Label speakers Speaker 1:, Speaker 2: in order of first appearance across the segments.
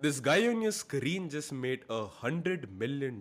Speaker 1: This guy on your screen just made $100 million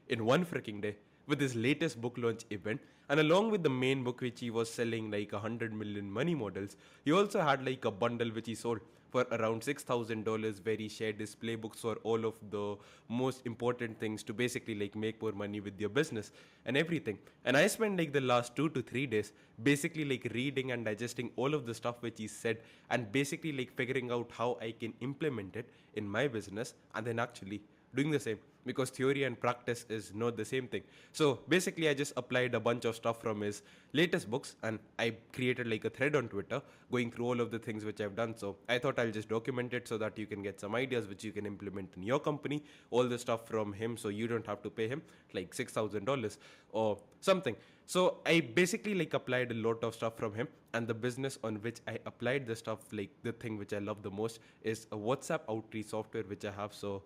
Speaker 1: in one freaking day with his latest book launch event. And along with the main book, which he was selling like 100 million money models, he also had like a bundle which he sold for around $6,000, where he shared his playbooks for all of the most important things to basically like make more money with your business and everything. And I spent like the last 2 to 3 days basically like reading and digesting all of the stuff which he said, and basically like figuring out how I can implement it in my business, and then actually doing the same, because theory and practice is not the same thing. So basically I just applied a bunch of stuff from his latest books, and I created like a thread on Twitter going through all of the things which I've done. So I thought I'll just document it so that you can get some ideas which you can implement in your company, all the stuff from him, so you don't have to pay him like $6,000 or something. So I basically like applied a lot of stuff from him, and the business on which I applied the stuff, like the thing which I love the most, is a WhatsApp outreach software which I have. So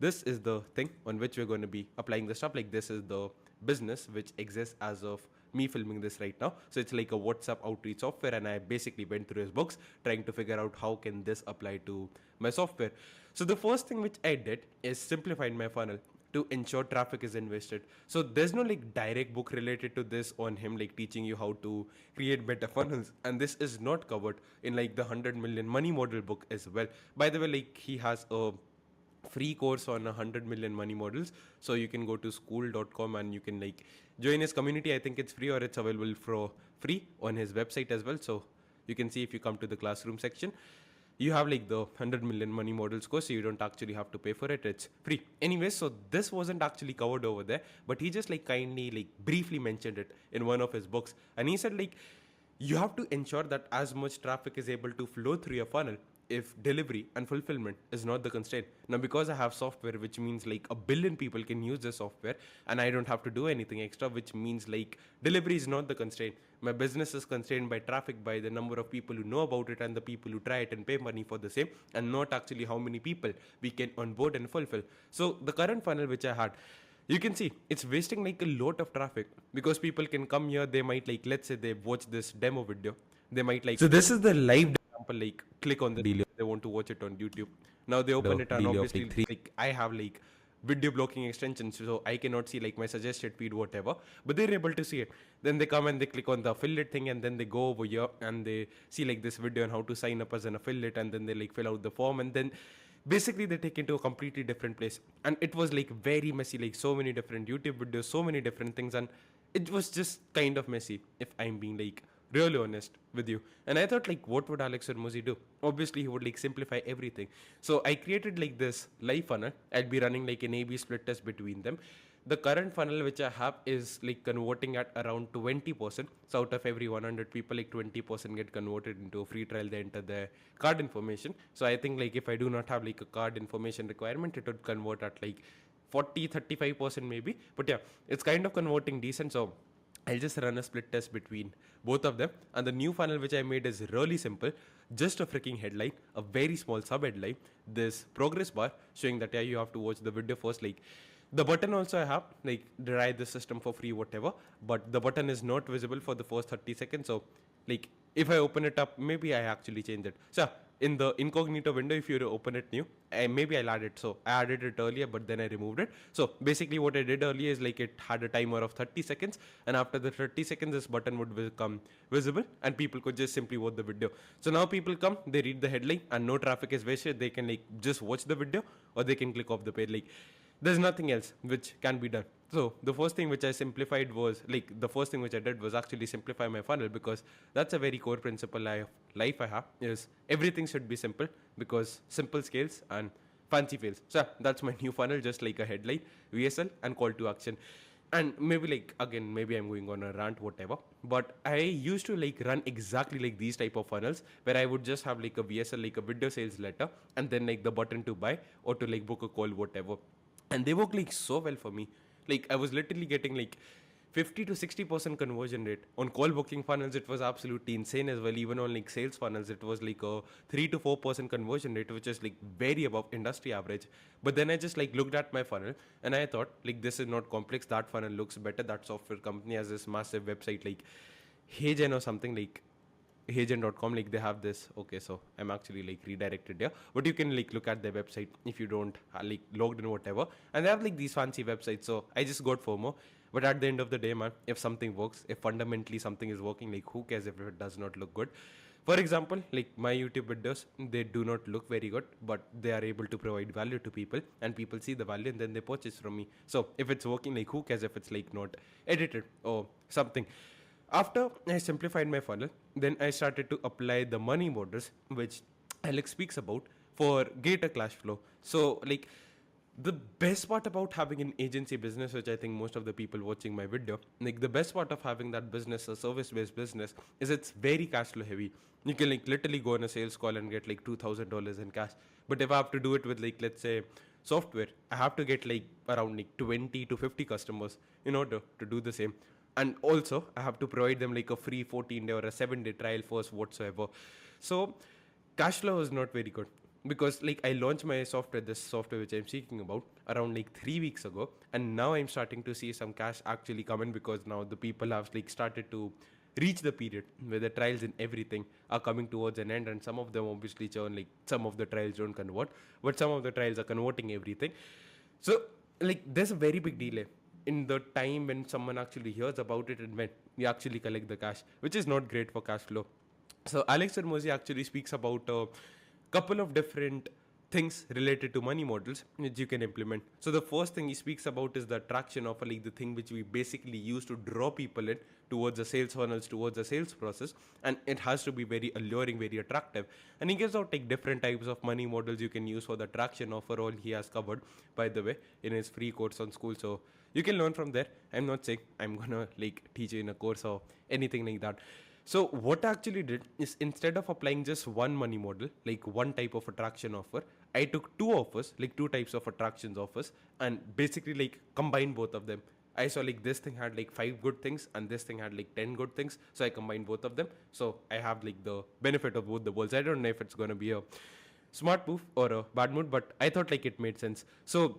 Speaker 1: this is the thing on which we're going to be applying the stuff. Like this is the business which exists as of me filming this right now. So it's like a WhatsApp outreach software, and I basically went through his books trying to figure out how can this apply to my software. So the first thing which I did is simplified my funnel to ensure traffic is invested. So there's no like direct book related to this on him, like teaching you how to create better funnels, and this is not covered in like the 100 million money model book as well. By the way, like he has a free course on 100 million money models, so you can go to school.com and you can like join his community. I think it's free, or it's available for free on his website as well. So you can see if you come to the classroom section, you have like the 100 million money models course, so you don't actually have to pay for it, it's free anyway. So this wasn't actually covered over there, but he just like kindly like briefly mentioned it in one of his books, and he said like you have to ensure that as much traffic is able to flow through your funnel if delivery and fulfillment is not the constraint. Now, because I have software, which means like a billion people can use the software and I don't have to do anything extra, which means like delivery is not the constraint. My business is constrained by traffic, by the number of people who know about it and the people who try it and pay money for the same, and not actually how many people we can onboard and fulfill. So the current funnel which I had, you can see it's wasting like a lot of traffic, because people can come here, they might like, let's say they watch this demo video, they might like, so this is the live example, like click on the video, they want to watch it on YouTube. Now they open it, and obviously like I have like video blocking extensions, so I cannot see like my suggested feed, whatever, but they're able to see it. Then they come and they click on the affiliate thing, and then they go over here and they see like this video on how to sign up as an affiliate, and then they like fill out the form, and then basically they take into a completely different place. And it was like very messy, like so many different YouTube videos, so many different things, and it was just kind of messy, if I'm being like really honest with you. And I thought like, what would Alex Hormozi do? Obviously he would like simplify everything. So I created like this live funnel. I'll be running like an A/B split test between them. The current funnel which I have is like converting at around 20%. So out of every 100 people, like 20% get converted into a free trial. They enter their card information. So I think like if I do not have like a card information requirement, it would convert at like 40-35% maybe. But yeah, it's kind of converting decent. So I'll just run a split test between both of them. And the new funnel which I made is really simple. Just a freaking headline, a very small sub headline, this progress bar showing that yeah, you have to watch the video first. Like the button also I have, like try the system for free, whatever, but the button is not visible for the first 30 seconds. So like if I open it up, maybe I actually change it. So in the incognito window, if you open it new, maybe I'll add it. So I added it earlier, but then I removed it. So basically what I did earlier is like it had a timer of 30 seconds, and after the 30 seconds this button would become visible and people could just simply watch the video. So now people come, they read the headline and no traffic is wasted. They can like just watch the video, or they can click off the page. Like there's nothing else which can be done. So the first thing which I simplified was like, the first thing which I did was actually simplify my funnel, because that's a very core principle life I have, is everything should be simple, because simple scales and fancy fails. So that's my new funnel, just like a headline, VSL, and call to action. And maybe like again, maybe I'm going on a rant, whatever, but I used to like run exactly like these type of funnels, where I would just have like a VSL, like a video sales letter, and then like the button to buy or to like book a call, whatever. And they work like so well for me. Like I was literally getting like 50 to 60% conversion rate on call booking funnels. It was absolutely insane as well. Even on like sales funnels, it was like a 3 to 4% conversion rate, which is like very above industry average. But then I just like looked at my funnel and I thought like, this is not complex. That funnel looks better. That software company has this massive website like HeyGen or something, like agent.com, like they have this. Okay, so I'm actually like redirected here, but you can like look at their website if you don't like logged in or whatever, and they have like these fancy websites. So I just got FOMO. But at the end of the day, man, if something works, if fundamentally something is working, like who cares if it does not look good? For example, like my YouTube videos, they do not look very good, but they are able to provide value to people, and people see the value and then they purchase from me. So if it's working, like who cares if it's like not edited or something? After I simplified my funnel, then I started to apply the money models, which Alex speaks about for greater cash flow. So like the best part about having an agency business, which I think most of the people watching my video, like the best part of having that business, a service based business, is it's very cash flow heavy. You can like literally go on a sales call and get like $2,000 in cash. But if I have to do it with like, let's say, software, I have to get like around like 20 to 50 customers in order to do the same. And also I have to provide them like a free 14-day or a 7-day trial first whatsoever. So cash flow is not very good, because like I launched my software, this software which I'm speaking about, around like 3 weeks ago, and now I'm starting to see some cash actually come in, because now the people have like started to reach the period where the trials and everything are coming towards an end, and some of them obviously churn, like some of the trials don't convert, but some of the trials are converting everything. So like there's a very big delay in the time when someone actually hears about it and when you actually collect the cash, which is not great for cash flow. So Alex Hormozi actually speaks about a couple of different things related to money models which you can implement. So the first thing he speaks about is the attraction offer, like the thing which we basically use to draw people in towards the sales funnels, towards the sales process, and it has to be very alluring, very attractive. And he gives out like different types of money models you can use for the attraction offer. All he has covered, by the way, in his free course on school. So you can learn from there. I'm not saying I'm gonna like teach you in a course or anything like that. So what I actually did is, instead of applying just one money model, like one type of attraction offer, I took two offers, like two types of attractions offers, and basically like combined both of them. I saw like this thing had like 5 good things and this thing had like 10 good things. So I combined both of them. So I have like the benefit of both the worlds. I don't know if it's gonna be a smart move or a bad move, but I thought like it made sense. So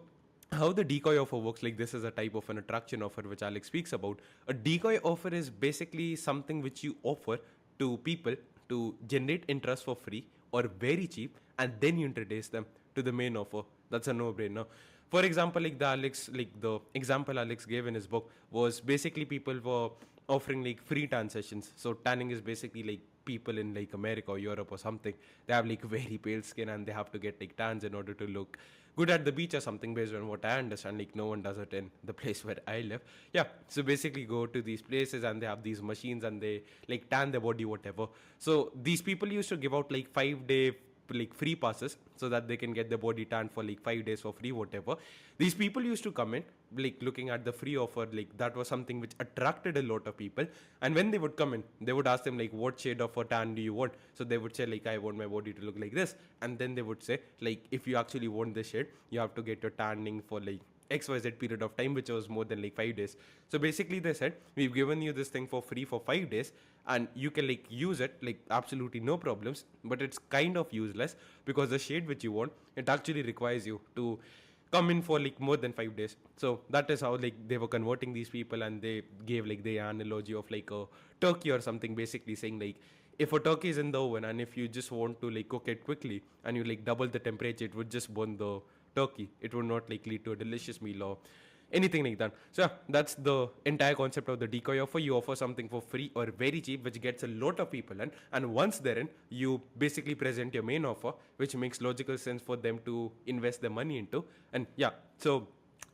Speaker 1: how the decoy offer works, like this is a type of an attraction offer which Alex speaks about. A decoy offer is basically something which you offer to people to generate interest for free or very cheap, and then you introduce them to the main offer. That's a no-brainer. For example, like the example Alex gave in his book was basically people were offering like free tan sessions. So tanning is basically like people in like America or Europe or something. They have like very pale skin and they have to get like tans in order to look good at the beach or something, based on what I understand. Like no one does it in the place where I live. Yeah. So basically go to these places and they have these machines and they like tan their body, whatever. So these people used to give out like 5-day like free passes so that they can get their body tan for like 5 days for free, whatever. These people used to come in like looking at the free offer, like that was something which attracted a lot of people. And when they would come in, they would ask them like, what shade of a tan do you want? So they would say like, I want my body to look like this. And then they would say like, if you actually want this shade, you have to get your tanning for like XYZ period of time, which was more than like 5 days. So basically they said, we've given you this thing for free for 5 days and you can like use it like absolutely no problems, but it's kind of useless because the shade which you want, it actually requires you to come in for like more than 5 days. So that is how like they were converting these people, and they gave like the analogy of like a turkey or something, basically saying like, if a turkey is in the oven and if you just want to like cook it quickly and you like double the temperature, it would just burn the turkey. It would not like lead to a delicious meal or anything like that. So yeah, that's the entire concept of the decoy offer. You offer something for free or very cheap, which gets a lot of people in, and once they're in, you basically present your main offer, which makes logical sense for them to invest their money into. And yeah, so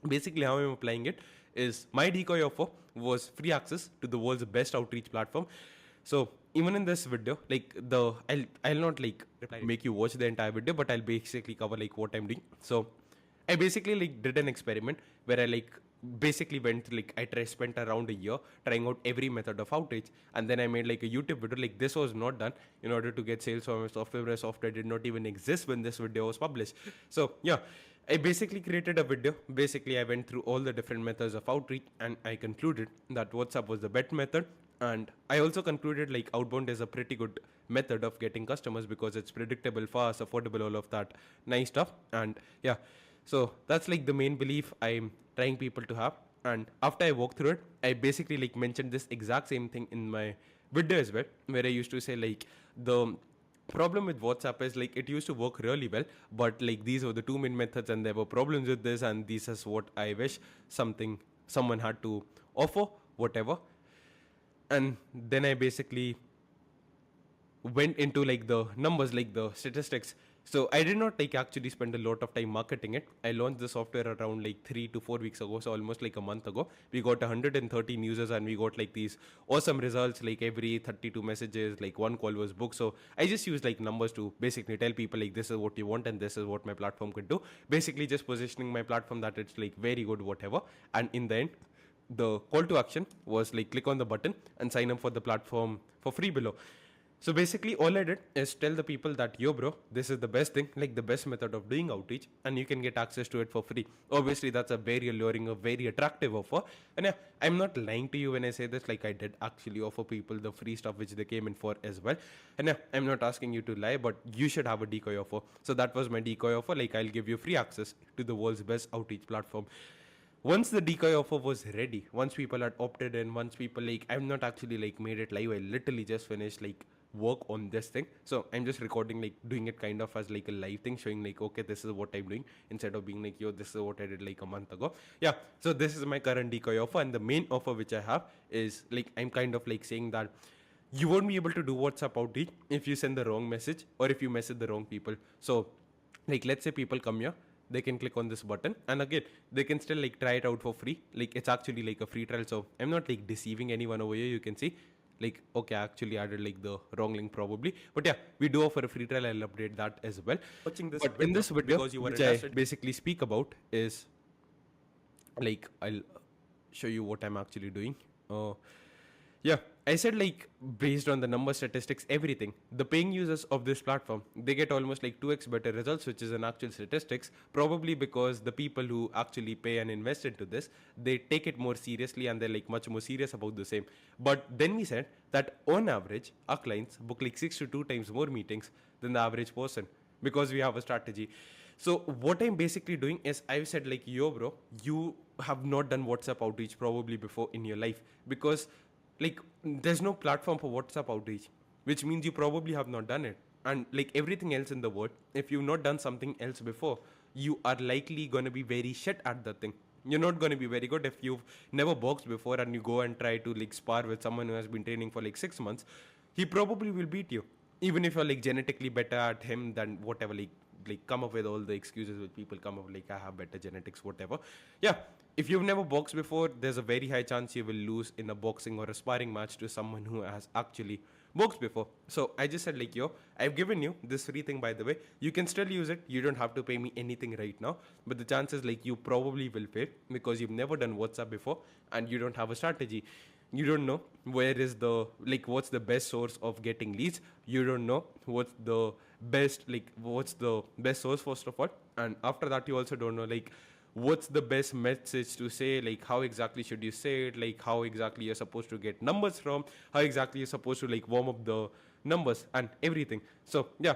Speaker 1: basically how I'm applying it is, my decoy offer was free access to the world's best outreach platform. So even in this video, like I'll not like make you watch the entire video, but I'll basically cover like what I'm doing. So I basically like did an experiment where I like basically went like spent around a year trying out every method of outreach, and then I made like a YouTube video. Like this was not done in order to get sales from my software. My software did not even exist when this video was published. So yeah, I basically created a video. Basically I went through all the different methods of outreach and I concluded that WhatsApp was the better method. And I also concluded like outbound is a pretty good method of getting customers because it's predictable, fast, affordable, all of that nice stuff. And yeah, so that's like the main belief I'm trying people to have. And after I walked through it, I basically like mentioned this exact same thing in my video as well, where I used to say like the problem with WhatsApp is like it used to work really well, but like these were the two main methods, and there were problems with this, and this is what I wish someone had to offer, whatever. And then I basically went into like the numbers, like the statistics. So I did not like actually spend a lot of time marketing it. I launched the software around like 3 to 4 weeks ago, so almost like a month ago. We got 113 users, and we got like these awesome results. Like every 32 messages, like one call was booked. So I just used like numbers to basically tell people like this is what you want and this is what my platform could do. Basically just positioning my platform that it's like very good, whatever. And in the end, the call to action was like click on the button and sign up for the platform for free below. So basically all I did is tell the people that yo bro, this is the best thing, like the best method of doing outreach, and you can get access to it for free. Obviously that's a very alluring, a very attractive offer. And yeah, I'm not lying to you when I say this, like I did actually offer people the free stuff which they came in for as well. And yeah, I'm not asking you to lie, but you should have a decoy offer. So that was my decoy offer, like I'll give you free access to the world's best outreach platform. Once the decoy offer was ready, once people had opted in, once people like, I've not actually like made it live, I literally just finished like work on this thing. So I'm just recording, like doing it kind of as like a live thing, showing like, okay, this is what I'm doing, instead of being like, yo, this is what I did like a month ago. Yeah, so this is my current decoy offer, and the main offer which I have is like, I'm kind of like saying that you won't be able to do WhatsApp outreach if you send the wrong message or if you message the wrong people. So like, let's say people come here, they can click on this button, and again they can still like try it out for free. Like it's actually like a free trial, so I'm not like deceiving anyone over here. You can see like, okay, I actually added like the wrong link probably, but yeah, we do offer a free trial. I'll update that as well. Watching this, but in this video, because you were which interested, I basically speak about is like, I'll show you what I'm actually doing. Yeah, I said like based on the number, statistics, everything, the paying users of this platform, they get almost like 2x better results, which is an actual statistics, probably because the people who actually pay and invest into this, they take it more seriously and they're like much more serious about the same. But then we said that on average, our clients book like 6 to 2 times more meetings than the average person, because we have a strategy. So what I'm basically doing is I've said like, yo bro, you have not done WhatsApp outreach probably before in your life, because like there's no platform for WhatsApp outreach, which means you probably have not done it. And like everything else in the world, if you've not done something else before, you are likely going to be very shit at the thing. You're not going to be very good. If you've never boxed before and you go and try to like spar with someone who has been training for like 6 months, he probably will beat you, even if you're like genetically better at him than whatever. Like come up with all the excuses which people come up, like I have better genetics, whatever. Yeah, if you've never boxed before, there's a very high chance you will lose in a boxing or a sparring match to someone who has actually boxed before. So I just said like, yo, I've given you this free thing, by the way, you can still use it, you don't have to pay me anything right now, but the chances like you probably will fail because you've never done WhatsApp before and you don't have a strategy. You don't know where is the like what's the best source of getting leads. You don't know what's the best source first of all, and after that you also don't know like what's the best message to say, like how exactly should you say it, like how exactly you're supposed to get numbers from, how exactly you're supposed to like warm up the numbers and everything. So yeah,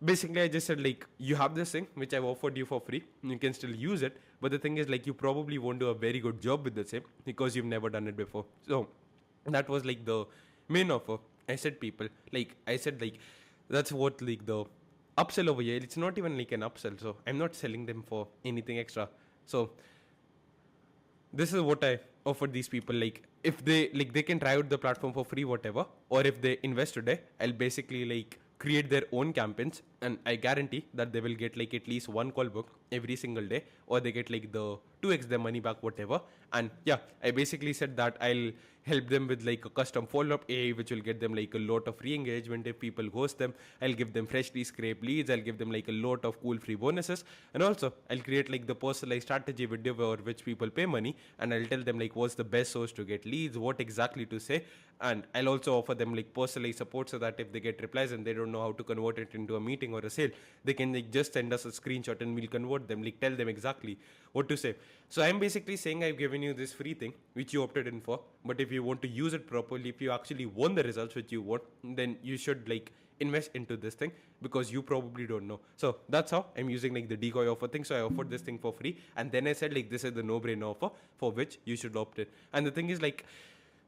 Speaker 1: basically I just said like, you have this thing which I've offered you for free, you can still use it, but the thing is like you probably won't do a very good job with the same because you've never done it before. So that was like the main offer. I said people, like I said like, that's what like the upsell over here, it's not even like an upsell, so I'm not selling them for anything extra. So this is what I offered these people, like if they can try out the platform for free, whatever, or if they invest today, I'll basically like create their own campaigns, and I guarantee that they will get like at least one call book every single day, or they get like the 2x their money back, whatever. And yeah, I basically said that I'll help them with like a custom follow-up AI, which will get them like a lot of free engagement if people ghost them. I'll give them freshly scraped leads, I'll give them like a lot of cool free bonuses, and also I'll create like the personalized strategy video for which people pay money, and I'll tell them like what's the best source to get leads, what exactly to say, and I'll also offer them like personalized support, so that if they get replies and they don't know how to convert it into a meeting or a sale, they can like just send us a screenshot and we'll convert them, like tell them exactly what to say. So I'm basically saying I've given you this free thing which you opted in for, but if you want to use it properly, if you actually want the results which you want, then you should like invest into this thing, because you probably don't know. So that's how I'm using like the decoy offer thing. So I offered this thing for free, and then I said like, this is the no-brainer offer for which you should opt in. And the thing is like,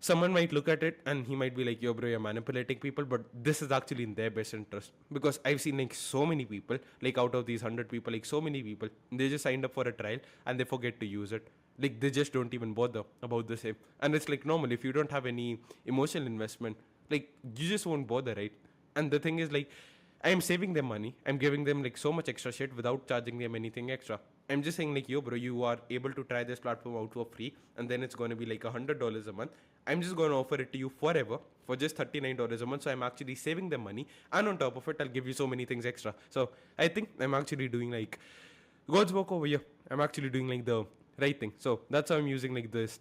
Speaker 1: someone might look at it and he might be like, yo bro, you're manipulating people, but this is actually in their best interest, because I've seen like so many people, like out of these 100 people, like so many people, they just signed up for a trial and they forget to use it. Like they just don't even bother about the same. And it's like normal, if you don't have any emotional investment, like you just won't bother, right? And the thing is, like, I'm saving them money. I'm giving them like so much extra shit without charging them anything extra. I'm just saying like, yo bro, you are able to try this platform out for free, and then it's going to be like $100 a month. I'm just going to offer it to you forever for just $39 a month. So I'm actually saving them money, and on top of it, I'll give you so many things extra. So I think I'm actually doing like God's work over here. I'm actually doing like the right thing. So that's how I'm using like this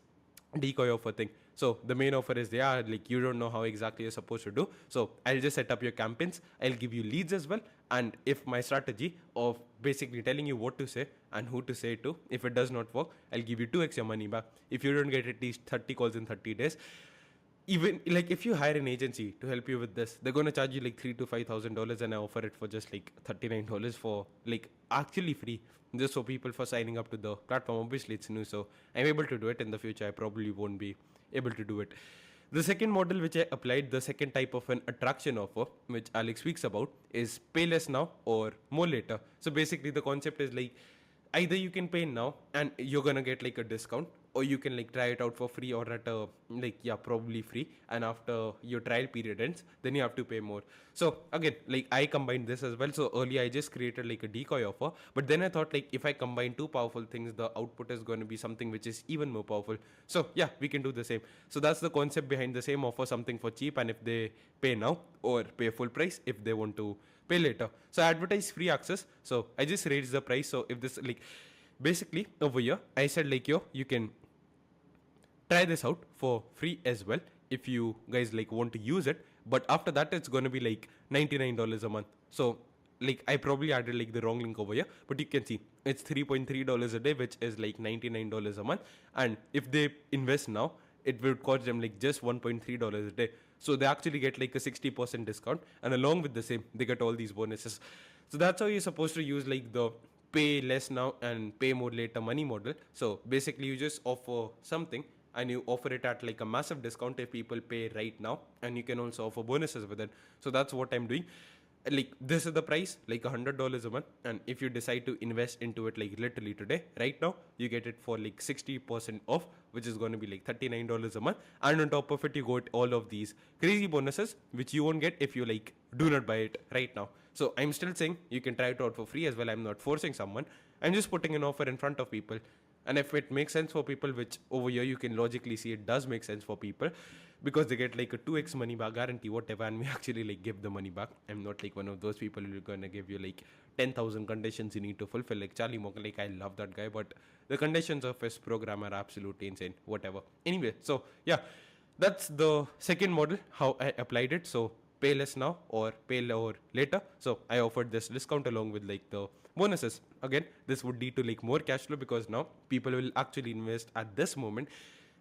Speaker 1: decoy offer thing. So the main offer is, yeah, like you don't know how exactly you're supposed to do. So I'll just set up your campaigns. I'll give you leads as well. And if my strategy of basically telling you what to say and who to say it to, if it does not work, I'll give you 2x your money back. If you don't get at least 30 calls in 30 days, even like if you hire an agency to help you with this, they're gonna charge you like $3,000 to $5,000, and I offer it for just like $39 for like actually free, just for people for signing up to the platform. Obviously, it's new, so I'm able to do it. In the future, I probably won't be able to do it. The second model which I applied, the second type of an attraction offer, which Alex speaks about, is pay less now or more later. So basically, the concept is like either you can pay now and you're gonna get like a discount, or you can like try it out for free or at a like, yeah, probably free, and after your trial period ends, then you have to pay more. So again, like I combined this as well. So earlier I just created like a decoy offer, but then I thought like if I combine two powerful things, the output is going to be something which is even more powerful. So yeah, we can do the same. So that's the concept behind the same offer, something for cheap, and if they pay now, or pay full price if they want to pay later. So I advertise free access. So I just raised the price. So if this like basically over here, I said like, yo, you can try this out for free as well if you guys like want to use it, but after that it's going to be like $99 a month. So like I probably added like the wrong link over here, but you can see it's $3.3 a day, which is like $99 a month. And if they invest now, it will cost them like just $1.3 a day. So they actually get like a 60% discount, and along with the same, they get all these bonuses. So that's how you're supposed to use like the pay less now and pay more later money model. So basically, you just offer something and you offer it at like a massive discount if people pay right now, and you can also offer bonuses with it. So that's what I'm doing. Like this is the price, like $100 a month, and if you decide to invest into it like literally today, right now, you get it for like 60% off, which is going to be like $39 a month. And on top of it, you got all of these crazy bonuses which you won't get if you like do not buy it right now. So I'm still saying you can try it out for free as well. I'm not forcing someone. I'm just putting an offer in front of people. And if it makes sense for people, which over here you can logically see it does make sense for people, because they get like a 2x money back guarantee, whatever, and we actually like give the money back. I'm not like one of those people who are gonna give you like 10,000 conditions you need to fulfill. Like Charlie Morgan, like I love that guy, but the conditions of his program are absolutely insane. Whatever. Anyway, so yeah, that's the second model how I applied it. So pay less now or pay lower later. So I offered this discount along with like the bonuses. Again, this would lead to like more cash flow, because now people will actually invest at this moment.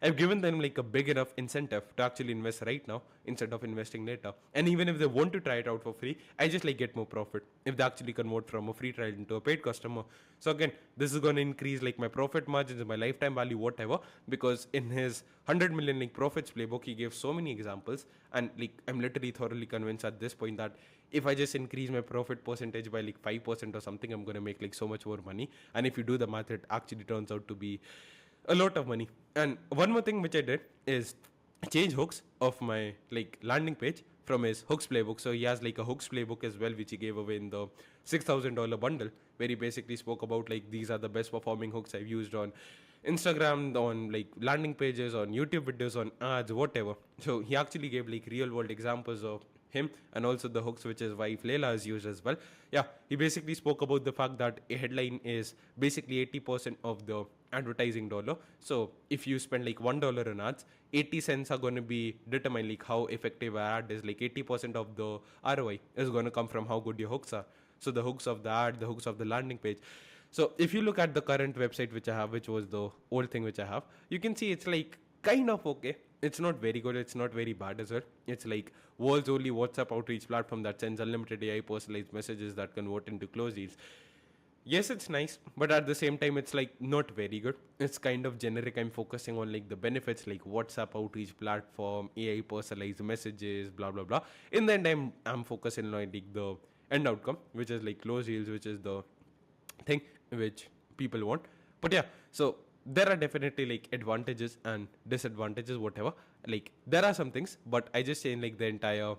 Speaker 1: I've given them like a big enough incentive to actually invest right now instead of investing later. And even if they want to try it out for free, I just like get more profit if they actually convert from a free trial into a paid customer. So again, this is going to increase like my profit margins, my lifetime value, whatever, because in his 100 million like profits playbook, he gave so many examples, and like I'm literally thoroughly convinced at this point that if I just increase my profit percentage by like 5% or something, I'm going to make like so much more money. And if you do the math, it actually turns out to be a lot of money. And one more thing which I did is change hooks of my like landing page from his hooks playbook. So he has like a hooks playbook as well, which he gave away in the $6,000 bundle, where he basically spoke about like these are the best performing hooks I've used on Instagram, on like landing pages, on YouTube videos, on ads, whatever. So he actually gave like real world examples of him, and also the hooks which his wife Leila has used as well. Yeah, he basically spoke about the fact that a headline is basically 80% of the advertising dollar. So if you spend like $1 on ads, 80 cents are going to be determined like how effective an ad is. Like 80% of the ROI is going to come from how good your hooks are. So the hooks of the ad, the hooks of the landing page. So if you look at the current website which I have, which was the old thing which I have, you can see it's like kind of okay. It's not very good. It's not very bad as well. It's like world's only WhatsApp outreach platform that sends unlimited AI personalized messages that convert into close deals. Yes, it's nice, but at the same time, it's like not very good. It's kind of generic. I'm focusing on like the benefits, like WhatsApp outreach platform, AI personalized messages, blah blah blah. In the end, I'm focusing on like the end outcome, which is like close deals, which is the thing which people want. But yeah, so there are definitely like advantages and disadvantages, whatever. Like there are some things, but I just saying like the entire,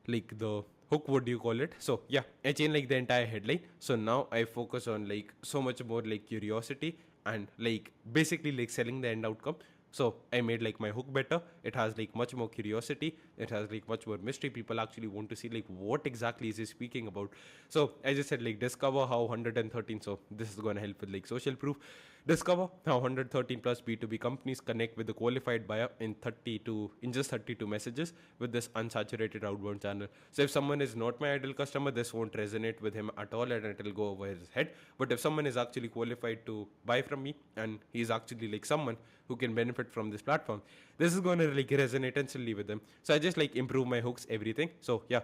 Speaker 1: like the hook, what do you call it? So yeah, I changed like the entire headline. So now I focus on like so much more like curiosity and like basically like selling the end outcome. So I made like my hook better. It has like much more curiosity. It has like much more mystery. People actually want to see like what exactly is he speaking about. So I just said like discover how 113. So this is gonna help with like social proof. Discover how 113 plus B2B companies connect with the qualified buyer in just 32 messages with this unsaturated outbound channel. So if someone is not my ideal customer, this won't resonate with him at all and it will go over his head. But if someone is actually qualified to buy from me and he's actually like someone who can benefit from this platform, this is going to like resonate instantly with them. So I just like improve my hooks, everything. So yeah,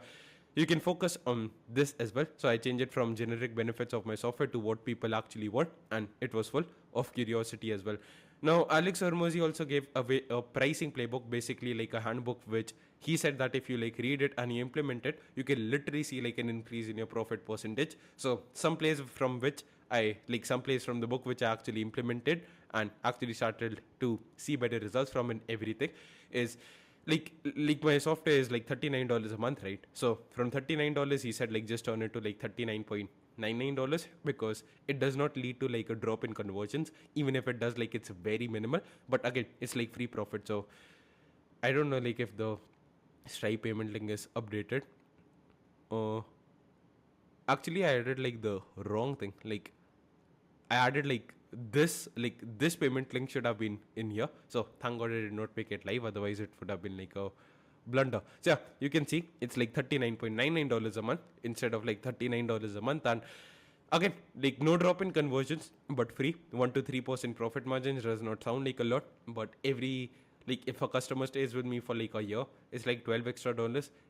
Speaker 1: you can focus on this as well. So I changed it from generic benefits of my software to what people actually want, and it was full of curiosity as well. Now Alex Hormozi also gave away a pricing playbook, basically like a handbook, which he said that if you like read it and you implement it, you can literally see like an increase in your profit percentage. So some place from the book which I actually implemented and actually started to see better results from, and everything is like my software is like $39 a month, right? So from $39, he said like just turn it to like $39.99 because it does not lead to like a drop in conversions. Even if it does, like it's very minimal. But again, it's like free profit. So I don't know like if the Stripe payment link is updated. Uh, Actually, I added like the wrong thing. Like I added like this payment link should have been in here. So thank God I did not make it live. Otherwise, it would have been like a blunder. So yeah, you can see it's like $39.99 a month instead of like $39 a month. And again, like no drop in conversions, but free. 1 to 3% profit margins does not sound like a lot, but every like if a customer stays with me for like a year, it's like $12 extra.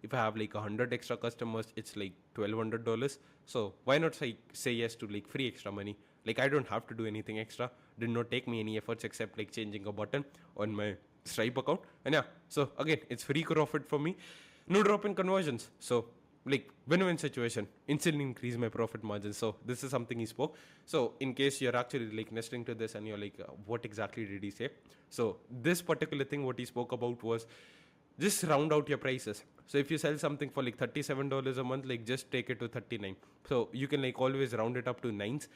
Speaker 1: If I have like 100 extra customers, it's like $1,200. So why not say yes to like free extra money? Like I don't have to do anything extra. Did not take me any efforts except like changing a button on my Stripe account. And yeah, so again, it's free profit for me. No drop in conversions. So like win-win situation, instantly increase my profit margin. So this is something he spoke. So in case you're actually like listening to this and you're like what exactly did he say, so this particular thing what he spoke about was just round out your prices. So if you sell something for like $37 a month, like just take it to 39. So you can like always round it up to nines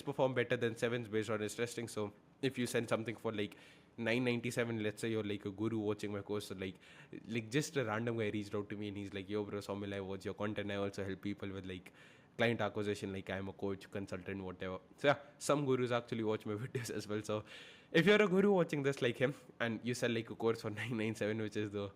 Speaker 1: perform better than sevens based on his testing. So if you send something for like 997, let's say you're like a guru watching my course, so like just a random guy reached out to me and he's like, yo bro Somil, I watch your content, I also help people with like client acquisition, like I'm a coach, consultant, whatever. So yeah, some gurus actually watch my videos as well. So if you're a guru watching this like him and you sell like a course for 997, which is the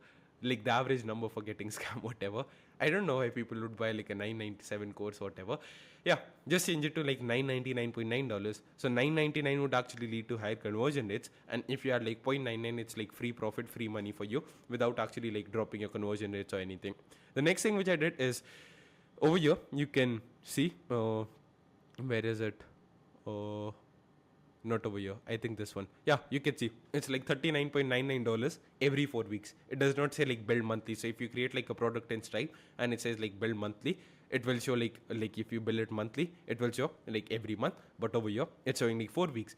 Speaker 1: average number for getting scam, whatever, I don't know why people would buy like a 997 course, whatever. Yeah, just change it to like $999.9. So 999 would actually lead to higher conversion rates, and if you are like 0.99, it's like free profit, free money for you without actually like dropping your conversion rates or anything. The next thing which I did is over here you can see where is it? Uh, Not over here. I think this one. Yeah, you can see it's like $39.99 every 4 weeks. It does not say like bill monthly. So if you create like a product in Stripe and it says like bill monthly, it will show like if you bill it monthly, it will show like every month. But over here, it's showing like 4 weeks.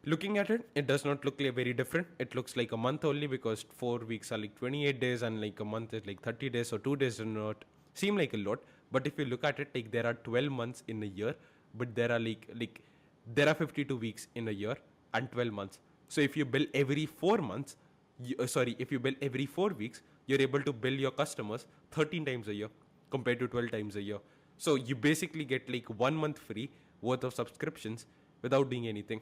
Speaker 1: Looking at it, it does not look like very different. It looks like a month only because 4 weeks are like 28 days and like a month is like 30 days. So 2 days do not seem like a lot. But if you look at it, like there are 12 months in a year, but there are like there are 52 weeks in a year and 12 months. So if you bill every 4 months, if you bill every 4 weeks, you're able to bill your customers 13 times a year compared to 12 times a year. So you basically get like 1 month free worth of subscriptions without doing anything.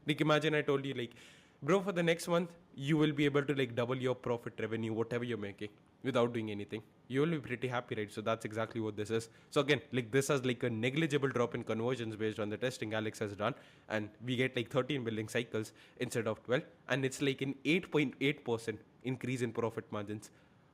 Speaker 1: Like imagine I told you like, bro, for the next month, you will be able to like double your profit revenue, whatever you're making without doing anything. You will be pretty happy, right? So that's exactly what this is. So again, like this has like a negligible drop in conversions based on the testing Alex has done. And we get like 13 billing cycles instead of 12. And it's like an 8.8% increase in profit margins.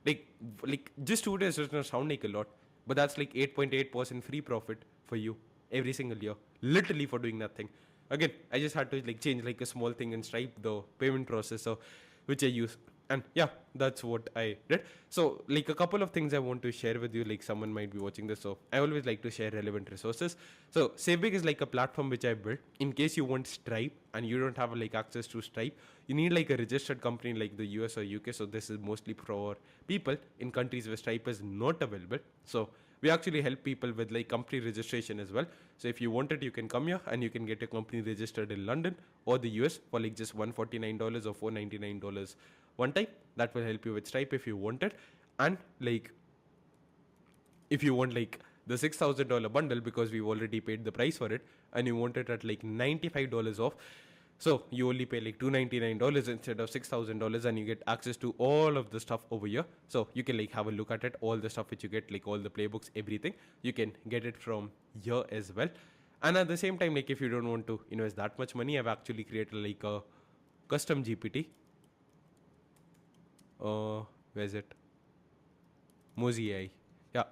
Speaker 1: Like just 2 days does not sound like a lot, but that's like 8.8% free profit for you. every single year, literally for doing nothing. Again, I just had to like change like a small thing in Stripe, the payment processor, which I use. And yeah, that's what I did. So like a couple of things I want to share with you, like someone might be watching this, so I always like to share relevant resources. So Savebig is like a platform which I built in case you want Stripe and you don't have like access to Stripe. You need like a registered company like the US or UK. So this is mostly for people in countries where Stripe is not available. So we actually help people with like company registration as well. So if you want it, you can come here and you can get a company registered in London or the US for like just $149 or $499 one time. That will help you with Stripe if you want it. And like if you want like the $6,000 bundle, because we've already paid the price for it, and you want it at like $95 off, so you only pay like $299 instead of $6,000, and you get access to all of the stuff over here. So you can like have a look at it, all the stuff which you get, like all the playbooks, everything. You can get it from here as well. And at the same time, like if you don't want to invest that much money, I've actually created like a custom GPT. Where's it? Hormozi, yeah,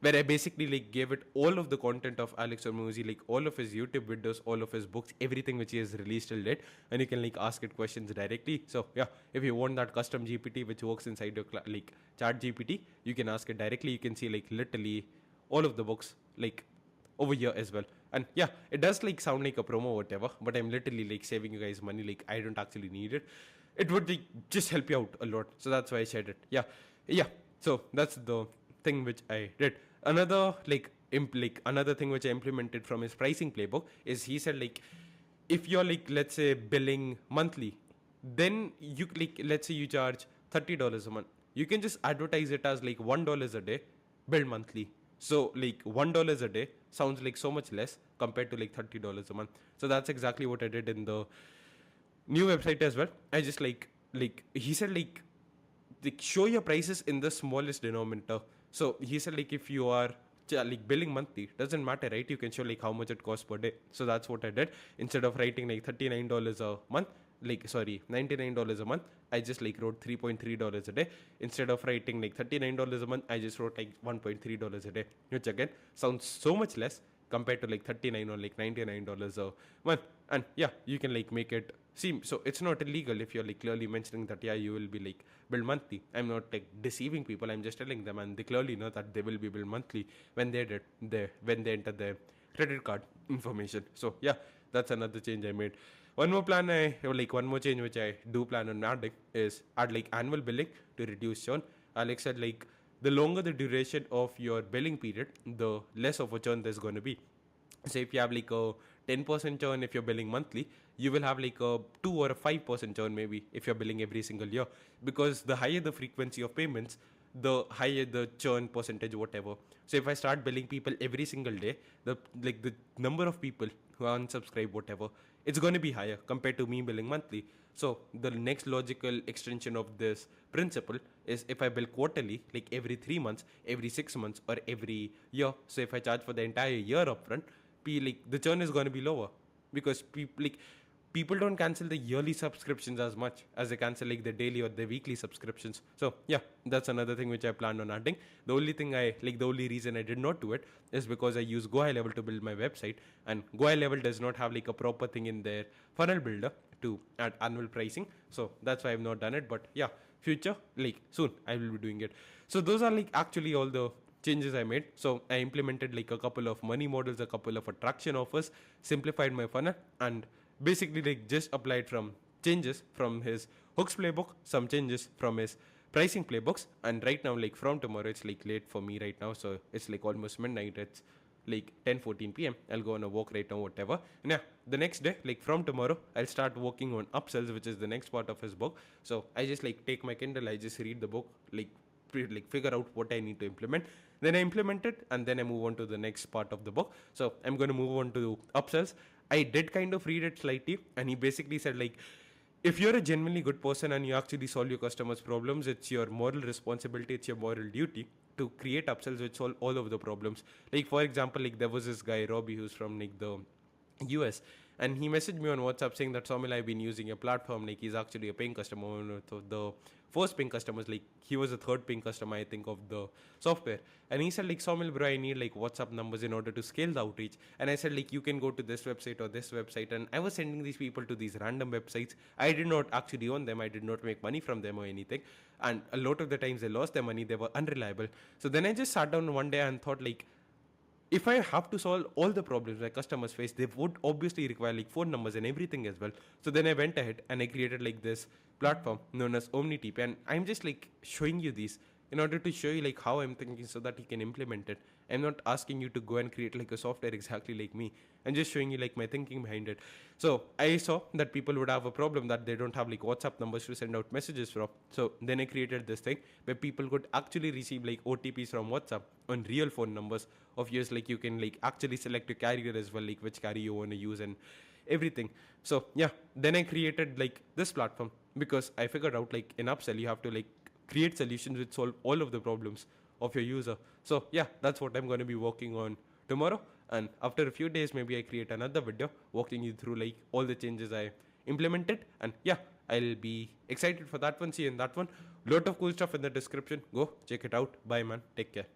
Speaker 1: where I basically like gave it all of the content of Alex Hormozi, like all of his YouTube videos, all of his books, everything which he has released till date, and you can like ask it questions directly. So yeah, if you want that custom GPT which works inside your like Chat GPT, you can ask it directly. You can see like literally all of the books like over here as well. And yeah, it does like sound like a promo or whatever, but I'm literally like saving you guys money. Like I don't actually need it. It would like just help you out a lot. So that's why I shared it. Yeah. So that's the thing which I did. Another like another thing which I implemented from his pricing playbook is he said like if you're like let's say billing monthly, then you like let's say you charge $30 a month. You can just advertise it as like $1 a day, bill monthly. So like $1 a day sounds like so much less compared to like $30 a month. So that's exactly what I did in the new website as well. I just like he said like show your prices in the smallest denominator. So he said like if you are like billing monthly, doesn't matter, right? You can show like how much it costs per day. So that's what I did. Instead of writing like $39 a month, like sorry, $99 a month, I just like wrote $3.3 a day. Instead of writing like $39 a month, I just wrote like $1.3 a day, which again sounds so much less compared to like 39 or like $99 a month. And yeah, you can like make it seem so it's not illegal if you're like clearly mentioning that yeah you will be like billed monthly. I'm not like deceiving people, I'm just telling them, and they clearly know that they will be billed monthly when they enter their credit card information. So yeah, that's another change I made. One more change which I do plan on adding is add like annual billing to reduce churn. Alex said like the longer the duration of your billing period, the less of a churn there's going to be. So if you have like a 10% churn if you're billing monthly, you will have like a 2 or a 5% churn maybe if you're billing every single year, because the higher the frequency of payments, the higher the churn percentage, whatever. So if I start billing people every single day, the number of people who unsubscribe, whatever, it's going to be higher compared to me billing monthly. So the next logical extension of this principle is if I bill quarterly, like every 3 months, every 6 months, or every year. So if I charge for the entire year upfront, the churn is going to be lower, because people don't cancel the yearly subscriptions as much as they cancel like the daily or the weekly subscriptions. So yeah, that's another thing which I planned on adding. The only reason I did not do it is because I use Go High Level to build my website, and Go High Level does not have like a proper thing in their funnel builder to add annual pricing. So that's why I've not done it. But yeah, future, like soon I will be doing it. So those are like actually all the changes I made. So I implemented like a couple of money models, a couple of attraction offers, simplified my funnel, and basically like just applied from changes from his hooks playbook, some changes from his pricing playbooks. And right now, like from tomorrow, it's like late for me right now, so it's like almost midnight. It's like 10:14 p.m. I'll go on a walk right now, whatever. And yeah, the next day, like from tomorrow, I'll start working on upsells, which is the next part of his book. So I just like take my Kindle, I just read the book, like figure out what I need to implement. Then I implement it, and then I move on to the next part of the book. So I'm going to move on to upsells. I did kind of read it slightly, and he basically said like, if you're a genuinely good person and you actually solve your customers' problems, it's your moral responsibility, it's your moral duty to create upsells which solve all of the problems. Like for example, like there was this guy Robbie who's from like the US, And he messaged me on WhatsApp saying that Somil, I've been using your platform. Like he's actually a paying customer. One of the first paying customers, like he was a third paying customer, I think, of the software. And he said like, Somil bro, I need like WhatsApp numbers in order to scale the outreach. And I said like, you can go to this website or this website. And I was sending these people to these random websites. I did not actually own them. I did not make money from them or anything. And a lot of the times they lost their money. They were unreliable. So then I just sat down one day and thought like, if I have to solve all the problems my customers face, they would obviously require like phone numbers and everything as well. So then I went ahead and I created like this platform known as OmniTP, and I'm just like showing you these in order to show you like how I'm thinking so that you can implement it. I'm not asking you to go and create like a software exactly like me. I'm just showing you like my thinking behind it. So I saw that people would have a problem that they don't have like WhatsApp numbers to send out messages from. So then I created this thing where people could actually receive like OTPs from WhatsApp on real phone numbers of yours. Like you can like actually select your carrier as well, like which carrier you want to use and everything. So yeah, then I created like this platform because I figured out like in upsell you have to like create solutions which solve all of the problems of your user. So yeah, that's what I'm going to be working on tomorrow. And after a few days, maybe I create another video walking you through like all the changes I implemented. And yeah, I'll be excited for that one. See you in that one. Lot of cool stuff in the description. Go check it out. Bye man. Take care.